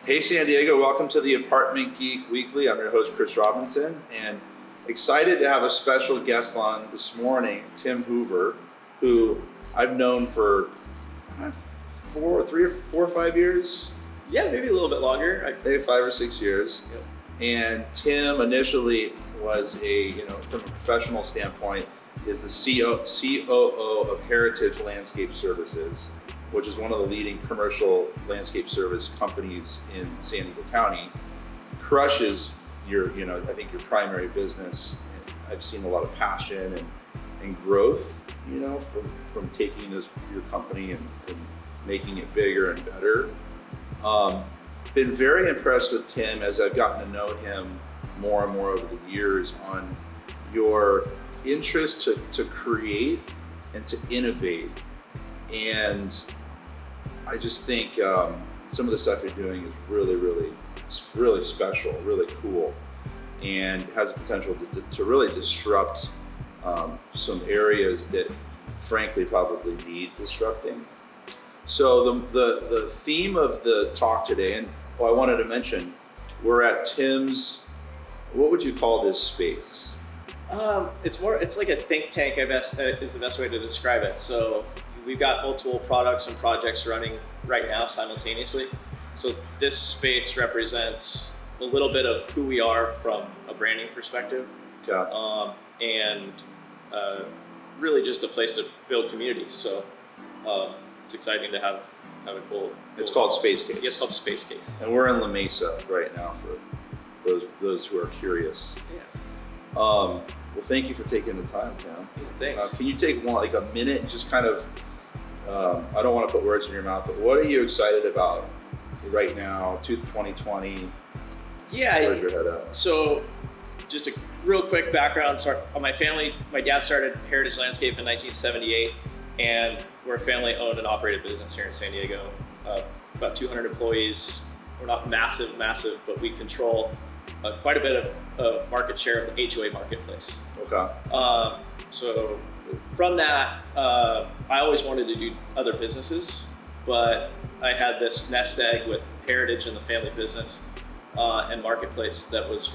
Hey San Diego, welcome to the Apartment Geek Weekly. I'm your host, Chris Robinson, and excited to have a special guest on this morning, Tim Hoover, who I've known for 4 or 5 years. Yeah, maybe a little bit longer. Maybe 5 or 6 years. Yep. And Tim initially was from a professional standpoint, is the COO of Heritage Landscape Services, which is one of the leading commercial landscape service companies in San Diego County. Crushes I think your primary business. I've seen a lot of passion and growth, from taking your company and making it bigger and better. Been very impressed with Tim as I've gotten to know him more and more over the years on your interest to create and to innovate. And I just think some of the stuff you're doing is really special, really cool, and has the potential to really disrupt some areas that frankly probably need disrupting. So the theme of the talk today, and I wanted to mention, we're at Tim's, what would you call this space? It's like a think tank, I guess, is the best way to describe it. So we've got multiple products and projects running right now simultaneously. So this space represents a little bit of who we are from a branding perspective. Okay. And really just a place to build communities. So it's exciting to have a cool. It's called Spacecase. Yeah, it's called Spacecase. And we're in La Mesa right now for those who are curious. Yeah. Well, thank you for taking the time, Tim. Yeah, thanks. Can you take a minute and just kind of, I don't want to put words in your mouth, but what are you excited about right now, 2020? Yeah. Where's your head at? So just a real quick background on my family. My dad started Heritage Landscape in 1978, and we're a family-owned and operated business here in San Diego. About 200 employees. We're not massive, but we control quite a bit of market share of the HOA marketplace. Okay. So from that, I always wanted to do other businesses, but I had this nest egg with Heritage and the family business and marketplace that was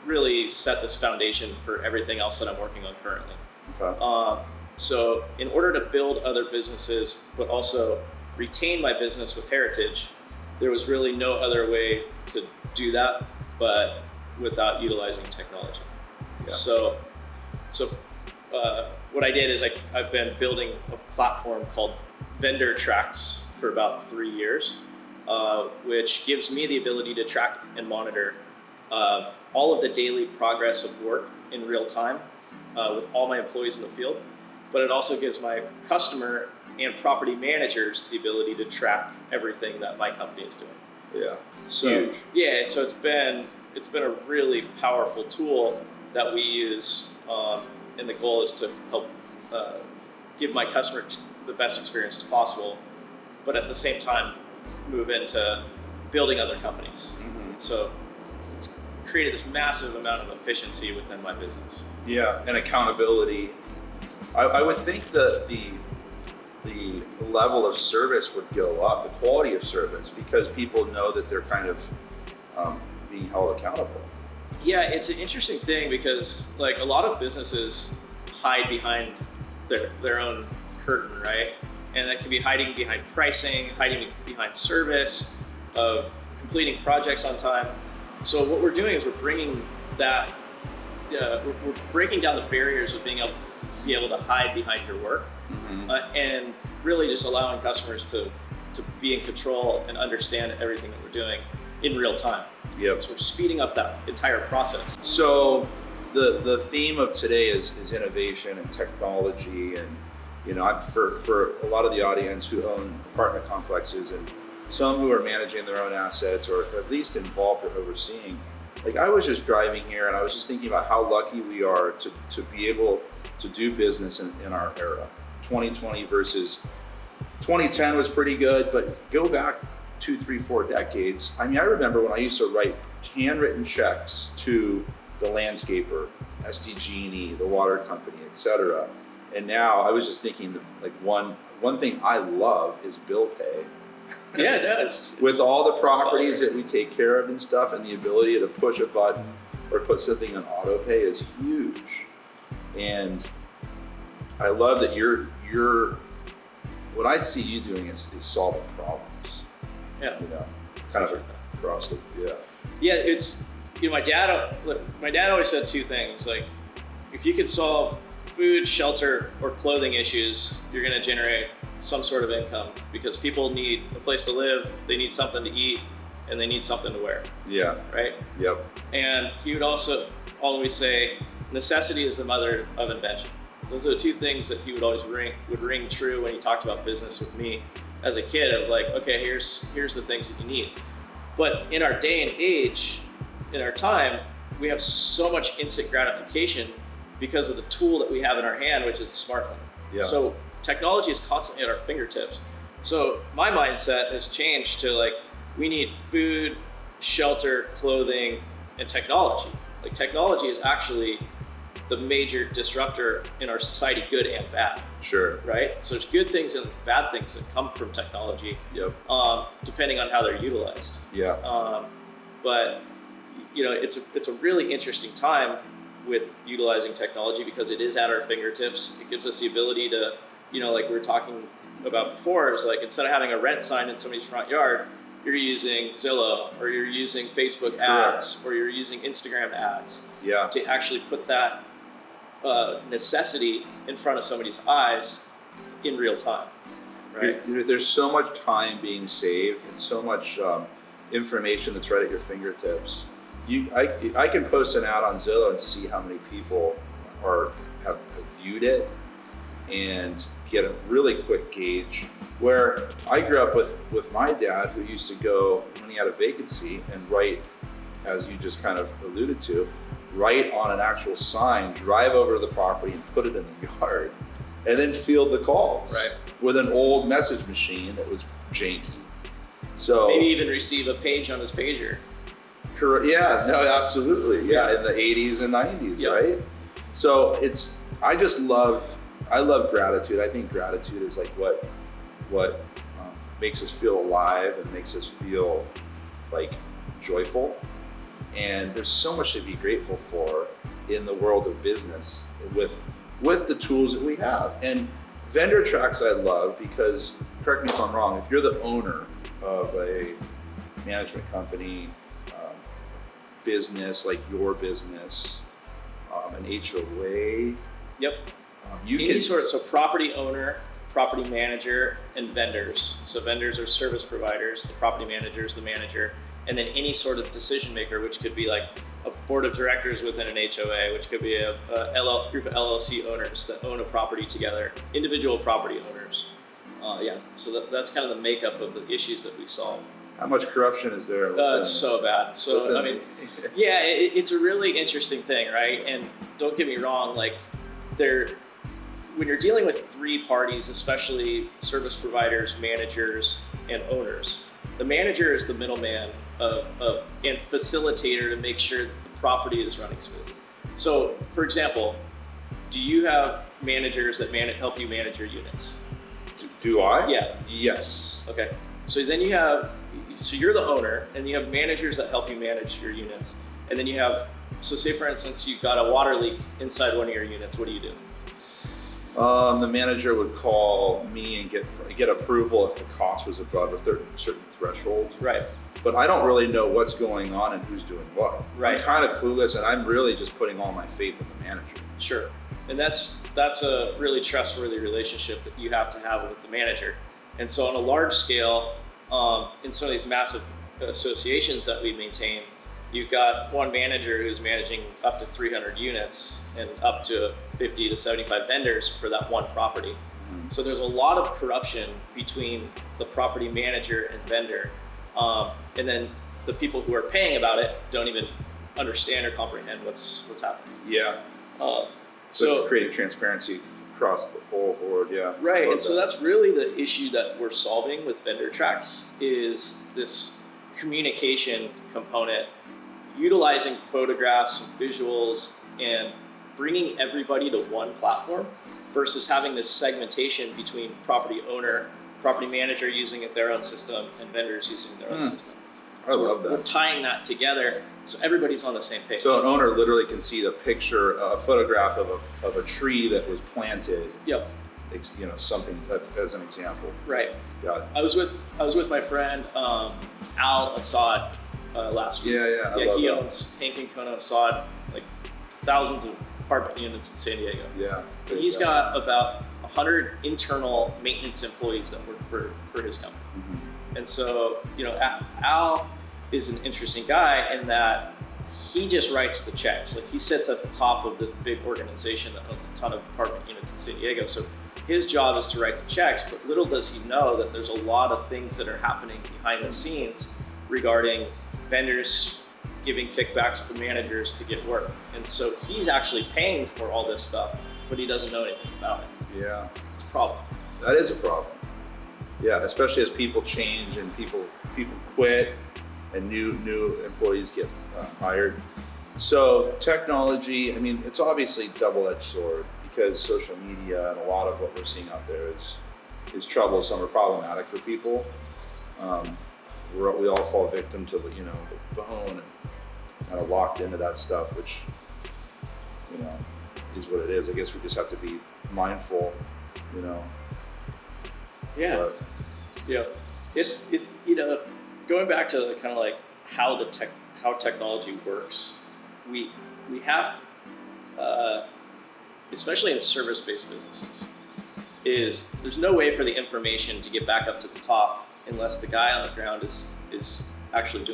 really set this foundation for everything else that I'm working on currently. Okay. So in order to build other businesses, but also retain my business with Heritage, there was really no other way to do that but without utilizing technology. Yeah. So what I did is I've been building a platform called VendorTrax for about 3 years, which gives me the ability to track and monitor all of the daily progress of work in real time with all my employees in the field. But it also gives my customer and property managers the ability to track everything that my company is doing. Yeah. So huge. yeah, so it's been a really powerful tool that we use, and the goal is to help give my customers the best experience as possible, but at the same time move into building other companies. Mm-hmm. So it's created this massive amount of efficiency within my business. Yeah, and accountability. I would think that the level of service would go up, the quality of service, because people know that they're kind of being held accountable. Yeah, it's an interesting thing because like a lot of businesses hide behind their own curtain, right? And that could be hiding behind pricing, hiding behind service, of completing projects on time. So what we're doing is we're bringing that, we're breaking down the barriers of being able to hide behind your work. Mm-hmm. And really just allowing customers to be in control and understand everything that we're doing in real time. Yep. So we're speeding up that entire process. So the theme of today is innovation and technology, and for a lot of the audience who own apartment complexes and some who are managing their own assets or at least involved or overseeing. Like I was just driving here and I was just thinking about how lucky we are to be able to do business in our era. 2020 versus 2010 was pretty good, but go back 2, 3, 4 decades. I mean, I remember when I used to write handwritten checks to the landscaper, SDG&E, the water company, etc. And now I was just thinking that, like one thing I love is bill pay. Yeah, it does. With all the properties that we take care of and stuff, and the ability to push a button or put something on auto pay is huge. And I love that you're what I see you doing is solving problems. Yeah. You know, kind of across the, Yeah, it's, you know, my dad always said two things. Like, if you could solve food, shelter, or clothing issues, you're going to generate some sort of income, because people need a place to live, they need something to eat, and they need something to wear. Yeah. Right? Yep. And he would also always say, necessity is the mother of invention. Those are the two things that he would always ring true when he talked about business with me as a kid, of like, okay, here's the things that you need. But in our day and age, in our time, we have so much instant gratification because of the tool that we have in our hand, which is a smartphone. Yeah. So technology is constantly at our fingertips. So my mindset has changed to, like, we need food, shelter, clothing, and technology. Like, technology is actually the major disruptor in our society, good and bad. Sure. Right? So there's good things and bad things that come from technology. Yep. Depending on how they're utilized. Yeah. But you know, it's a really interesting time with utilizing technology, because it is at our fingertips. It gives us the ability to, you know, like we were talking about before, is like, instead of having a rent sign in somebody's front yard, you're using Zillow, or you're using Facebook ads, or you're using Instagram ads. Yeah. To actually put that necessity in front of somebody's eyes in real time. Right? There's so much time being saved, and so much information that's right at your fingertips. I can post an ad on Zillow and see how many people have viewed it, and get a really quick gauge. Where I grew up with my dad, who used to go, when he had a vacancy, and write, as you just kind of alluded to, write on an actual sign, drive over to the property and put it in the yard, and then field the calls. Right. With an old message machine that was janky. So maybe even receive a page on his pager. Correct. Yeah, no, absolutely. Yeah, in the 80s and 90s, Yep. right? So I love gratitude. I think gratitude is like what makes us feel alive and makes us feel like joyful. And there's so much to be grateful for in the world of business with the tools that we have. And VendorTrax I love because, correct me if I'm wrong, if you're the owner of a management company, business like your business, an HOA. Yep. So property owner, property manager, and vendors. So vendors are service providers, the property manager is the manager, and then any sort of decision maker, which could be like a board of directors within an HOA, which could be a group of LLC owners that own a property together, individual property owners. So that's kind of the makeup of the issues that we solve. How much corruption is there? It's so bad. So, I mean, yeah, it's a really interesting thing, right? And don't get me wrong, like, when you're dealing with three parties, especially service providers, managers, and owners, the manager is the middleman and facilitator to make sure that the property is running smoothly. So, for example, do you have managers that help you manage your units? Do I? Yeah. Yes. Okay. So then you're the owner, and you have managers that help you manage your units. And then you have, so say for instance, you've got a water leak inside one of your units. What do you do? The manager would call me and get approval if the cost was above a certain threshold. Right. But I don't really know what's going on and who's doing what. Right. I'm kind of clueless, and I'm really just putting all my faith in the manager. Sure. And that's a really trustworthy relationship that you have to have with the manager. And so on a large scale, in some of these massive associations that we maintain, you've got one manager who's managing up to 300 units and up to 50 to 75 vendors for that one property. Mm-hmm. So there's a lot of corruption between the property manager and vendor. And then the people who are paying about it don't even understand or comprehend what's happening. Yeah. So creating transparency across the whole board, yeah. Right, and so that's really the issue that we're solving with VendorTrax, is this communication component, utilizing photographs and visuals and bringing everybody to one platform versus having this segmentation between property owner, property manager using their own system, and vendors using their own system. I love that. We're tying that together so everybody's on the same page. So an owner literally can see a picture, a photograph of a tree that was planted. Yep. You know, something as an example. Right. Got it. I was with my friend Al Assad last week. Yeah, He owns Hank and Kona Assad, like thousands of apartment units in San Diego. Yeah. And he's got about 100 internal maintenance employees that work for his company. Mm-hmm. And so, you know, Al is an interesting guy in that he just writes the checks. Like, he sits at the top of this big organization that owns a ton of apartment units in San Diego. So his job is to write the checks, but little does he know that there's a lot of things that are happening behind the scenes regarding vendors giving kickbacks to managers to get work. And so he's actually paying for all this stuff, but he doesn't know anything about it. Yeah. It's a problem. That is a problem. Yeah, especially as people change and people quit and new employees get hired. So technology, I mean, it's obviously double-edged sword because social media and a lot of what we're seeing out there is troublesome or problematic for people. We all fall victim to the phone and kind of locked into that stuff, which is what it is. I guess we just have to be mindful, Yeah. But, yeah. It's going back to kind of like how technology works. We have, especially in service-based businesses, there's no way for the information to get back up to the top unless the guy on the ground is actually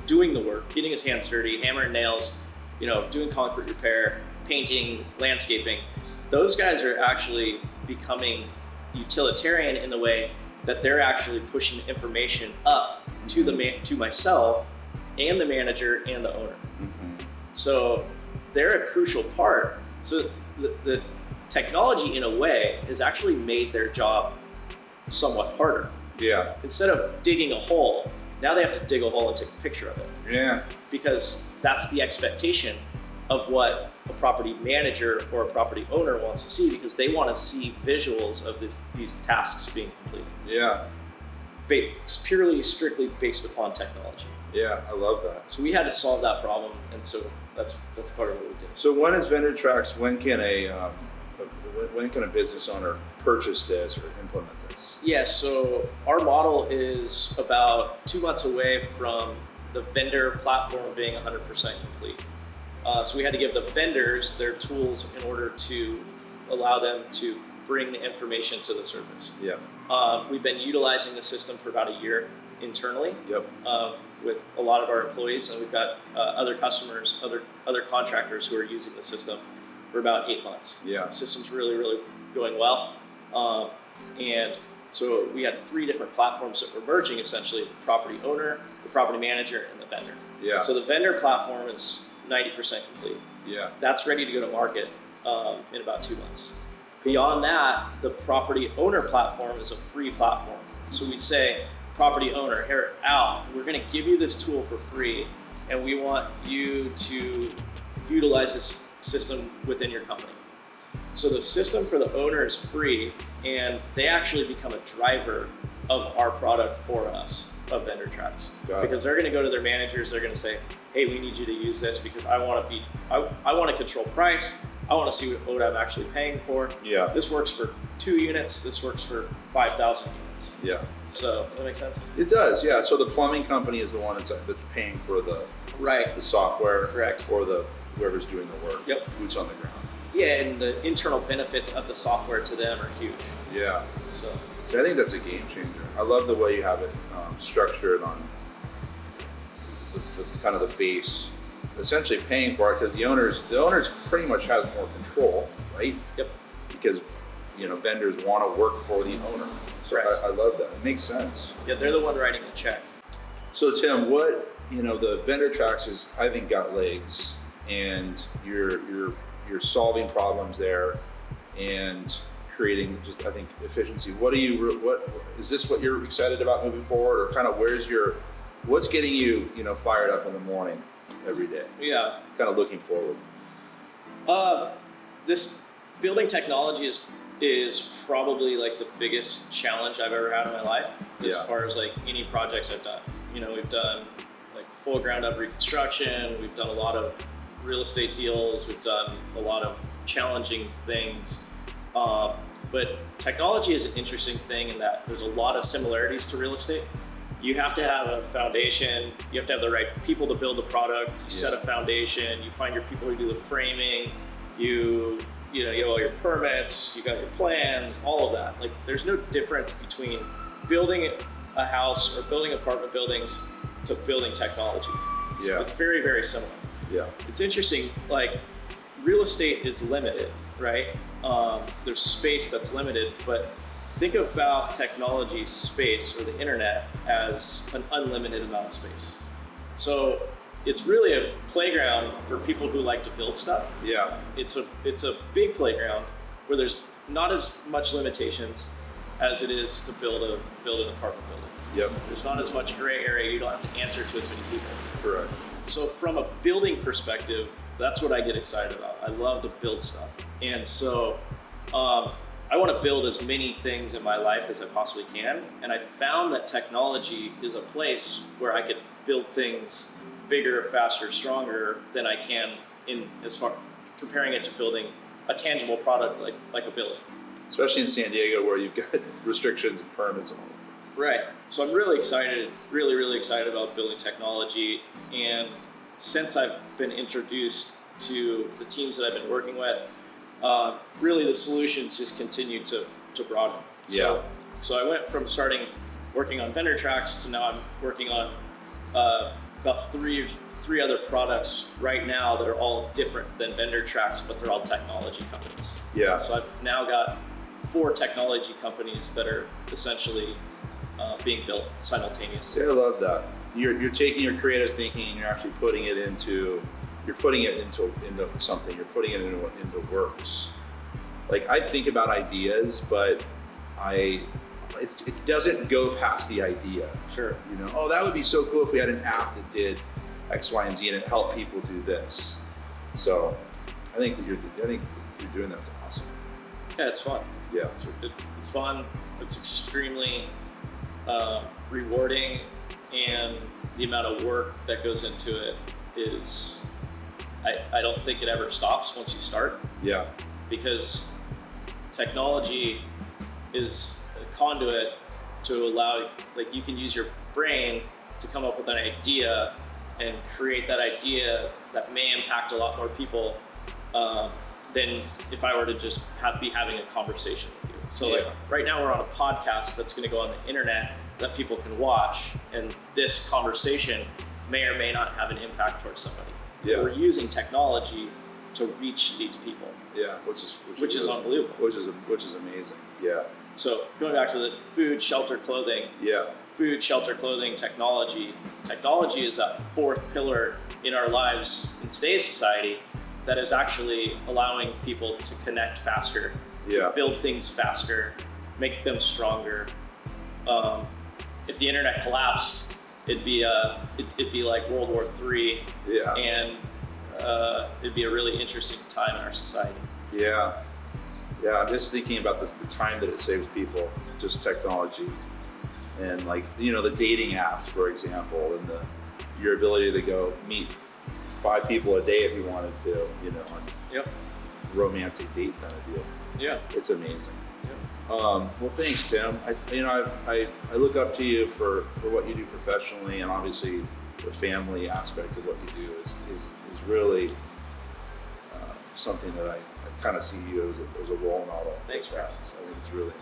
doing the work, getting his hands dirty, hammering nails, doing concrete repair, painting, landscaping. Those guys are actually becoming utilitarian in the way that they're actually pushing information up to myself and the manager and the owner. mm-hmm. So they're a crucial part. So the technology, in a way, has actually made their job somewhat harder. Yeah. Instead of digging a hole, now they have to dig a hole and take a picture of it. Yeah. Because that's the expectation of what a property manager or a property owner wants to see, because they want to see visuals of these tasks being completed. Yeah. It's purely, strictly based upon technology. Yeah, I love that. So we had to solve that problem, and so that's part of what we did. So when is VendorTrax? When can a business owner purchase this or implement this? Yeah, so our model is about 2 months away from the vendor platform being 100% complete. So we had to give the vendors their tools in order to allow them to bring the information to the surface. Yeah. We've been utilizing the system for about a year internally. Yep. With a lot of our employees, and we've got other customers, other contractors who are using the system for about 8 months. Yeah. The system's really, really going well. And so we had 3 different platforms that were merging, essentially: the property owner, the property manager, and the vendor. Yeah. So the vendor platform is 90% complete. Yeah. That's ready to go to market in about 2 months. Beyond that, the property owner platform is a free platform. So we say, property owner, here, Al, we're going to give you this tool for free, and we want you to utilize this system within your company. So the system for the owner is free, and they actually become a driver of our product for us, of VendorTrax. Because they're going to go to their managers, they're going to say, hey, we need you to use this because I want to control price. I want to see what I'm actually paying for. Yeah. This works for 2 units. This works for 5,000 units. Yeah. So that makes sense? It does, yeah. So the plumbing company is the one that's paying for the software. Correct. Or whoever's doing the work. Yep. Boots on the ground. Yeah, and the internal benefits of the software to them are huge. Yeah. So I think that's a game changer. I love the way you have it structured on the kind of the base, essentially paying for it, because the owners pretty much has more control, right? Yep. Because vendors want to work for the owner. So I love that. It makes sense. Yeah, they're the one writing the check. So Tim, the VendorTrax has, I think, got legs, and you're solving problems there and creating just, I think, efficiency. What is this what you're excited about moving forward, or kind of what's getting you fired up in the morning every day? Yeah. Kind of looking forward. This building technology is is probably like the biggest challenge I've ever had in my life as far as like any projects I've done. You know, we've done like full ground up reconstruction, we've done a lot of real estate deals, we've done a lot of challenging things. But technology is an interesting thing in that there's a lot of similarities to real estate. You have to have a foundation, you have to have the right people to build the product, you set a foundation, you find your people who do the framing, you have all your permits, you got your plans, all of that. Like there's no difference between building a house or building apartment buildings to building technology. It's very, very similar. Yeah. It's interesting, like real estate is limited, right? There's space that's limited, but think about technology space or the internet as an unlimited amount of space. So it's really a playground for people who like to build stuff. Yeah. It's a big playground where there's not as much limitations as it is to build an apartment building. Yep. There's not as much gray area. You don't have to answer to as many people. Correct. So from a building perspective, that's what I get excited about. I love to build stuff. And so I want to build as many things in my life as I possibly can. And I found that technology is a place where I could build things bigger, faster, stronger than I can in as far comparing it to building a tangible product like a building. Especially in San Diego where you've got restrictions and permits and all this. Right. So I'm really excited, really excited about building technology. And since I've been introduced to the teams that I've been working with, really the solutions just continue to broaden. So I went from working on VendorTrax to now I'm working on about three other products right now that are all different than VendorTrax, but they're all technology companies. Yeah. So I've now got 4 technology companies that are essentially being built simultaneously. See, I love that. You're taking your creative thinking and you're actually putting it into something. You're putting it into works. Like I think about ideas, but it doesn't go past the idea. Sure. You know, oh, that would be so cool if we had an app that did X, Y, and Z and it helped people do this. So I think you're doing that's awesome. Yeah, it's fun. Yeah, it's fun. It's extremely rewarding, and the amount of work that goes into it is, I don't think it ever stops once you start. Yeah. Because technology is a conduit to allow, like you can use your brain to come up with an idea and create that idea that may impact a lot more people than if I were to just be having a conversation with you. So like right now we're on a podcast that's going to go on the internet that people can watch, and this conversation may or may not have an impact towards somebody. Yeah. We're using technology to reach these people. Yeah, which is unbelievable. Which is amazing. Yeah. So going back to the food, shelter, clothing. Yeah. Food, shelter, clothing, technology. Technology is that 4th pillar in our lives in today's society that is actually allowing people to connect faster, to build things faster, make them stronger. If the internet collapsed, it'd be like World War III. Yeah. And it'd be a really interesting time in our society. Yeah. Yeah, I'm just thinking about the time that it saves people, just technology. And like, the dating apps, for example, and your ability to go meet 5 people a day if you wanted to, on romantic date kind of deal. Yeah. It's amazing. Yeah. Well, thanks, Tim. I look up to you for what you do professionally, and obviously the family aspect of what you do is really something that I kind of see you as a role model. Thanks, Ross. So I think it's really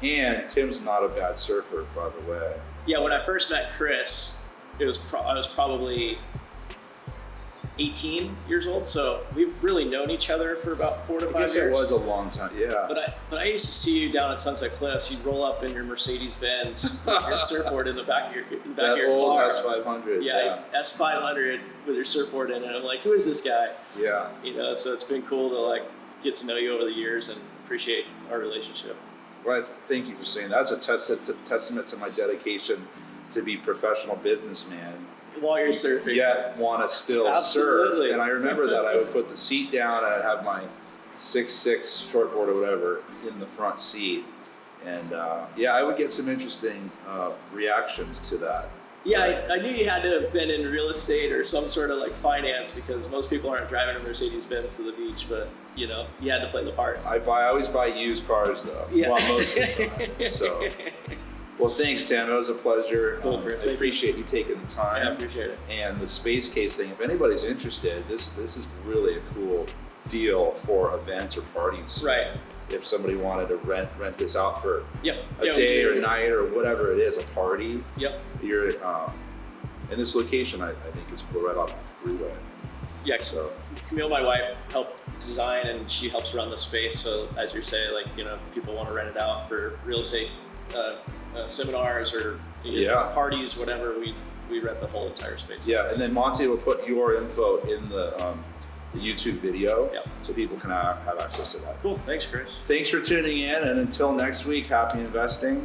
neat. And Tim's not a bad surfer, by the way. Yeah, when I first met Chris, I was probably 18 years old, so we've really known each other for about 4 to 5 years. It was a long time, yeah. But I used to see you down at Sunset Cliffs. You'd roll up in your Mercedes-Benz with your surfboard in the back of your old car. S500. Yeah, S500 with your surfboard in it. I'm like, who is this guy? Yeah. So it's been cool to get to know you over the years and appreciate our relationship. Well, thank you for saying that. That's a testament to my dedication to be a professional businessman. While you're surfing. Yet want to still surf. And I remember that I would put the seat down and I'd have my 6'6" shortboard or whatever in the front seat. And yeah, I would get some interesting reactions to that. Yeah, I knew you had to have been in real estate or some sort of like finance, because most people aren't driving a Mercedes-Benz to the beach, but you know, you had to play the part. I always buy used cars though. Yeah. Well, most of the time. So, well, thanks, Tim. It was a pleasure. Cool, Chris. I appreciate you taking the time. Yeah, I appreciate it. And the space case thing, if anybody's interested, this is really a cool deal for events or parties. Right. If somebody wanted to rent this out for Yep. a day or night or whatever it is, a party. Yep. You're in this location, I think is right off the freeway. Yeah. So Camille, my wife, helped design, and she helps run the space. So as you're saying, like, you know, if people want to rent it out for real estate seminars or parties, whatever, we rent the whole entire space. Yeah, and then Monty will put your info in the YouTube video, so people can have access to that. Cool. Thanks, Chris. Thanks for tuning in, and until next week, happy investing.